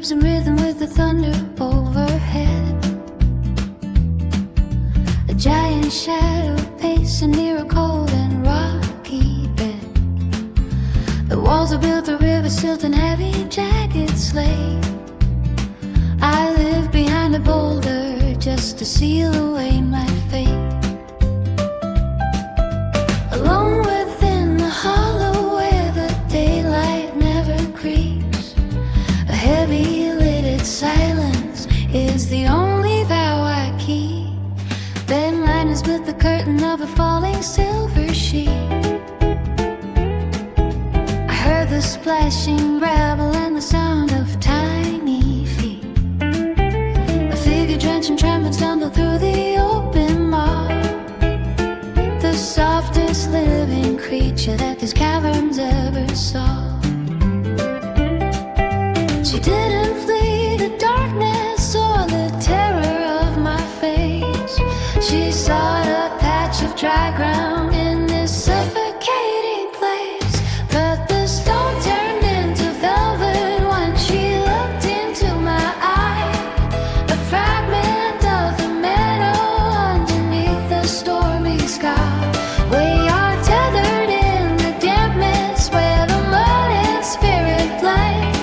moves in rhythm with the thunder overhead. A giant shadow pacing near a cold and rocky bed. The walls are built of river silt and heavy jagged slate. I live behind a boulder just to seal away my fate. Alone within the hollow where the daylight never creeps, a heavy lidded silence is the only vow I keep. Then line is with the curtain of a falling silver sheet. I heard the splashing gravel and the sound of tiny feet. A figure drenched in tremble stumbled through the open mob, the softest living creature that these caverns ever saw. She didn't flee the darkness or the terror of my face. She sought a patch of dry ground in this suffocating place. But the stone turned into velvet when she looked into my eye. A fragment of the meadow underneath the stormy sky. We are tethered in the dampness where the mud and spirit blend.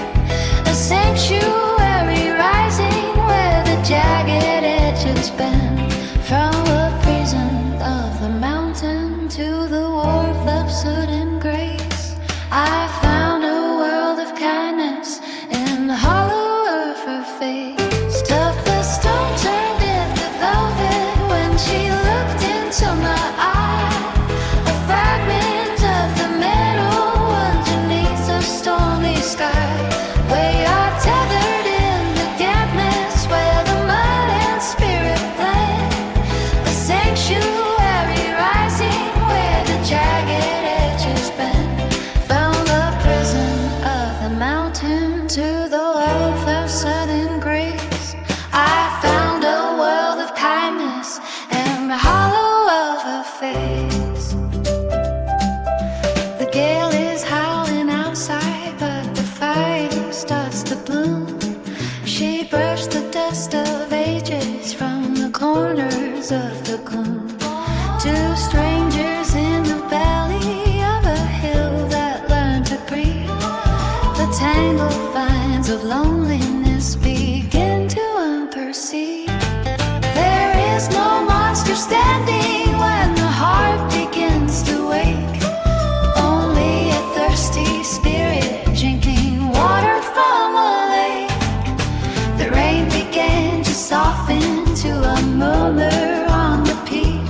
A sanctuary rising where the jagged edges bend. From a prison of the mountain to the wharf of soot and grace, I found a world of kindness in the hollow of her face. Took the stone turned into velvet when she looked into my eye. A fragment of the meadow underneath the stormy sky. We are tethered in the dampness where the mud and spirit blend. A sanctuary rising where the jagged edges bend. From the prison of the mountain to the wealth of southern grace, I found a world of kindness in the hollow of her face. The gale is howling outside, but the fire starts to bloom. She brushed the dust of ages from the corners of the gloom. Two strangers in the valley of a hill that learned to breathe. The tangled vines of loneliness begin to unperceived. There is no monster standing when the heart begins to wake. Only a thirsty spirit drinking water from a lake. The rain began to soften to a murmur on the peak.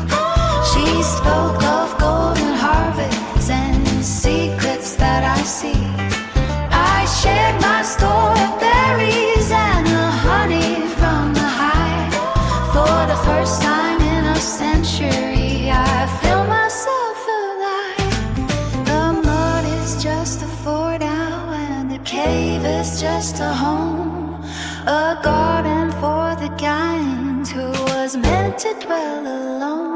She spoke of golden harvests and secrets that I see. I shared my store of berries and the honey from the hive. For the first time in a century, I feel myself alive. The mud is just a fort now, and the cave is just a home. A garden for the kind who was meant to dwell alone.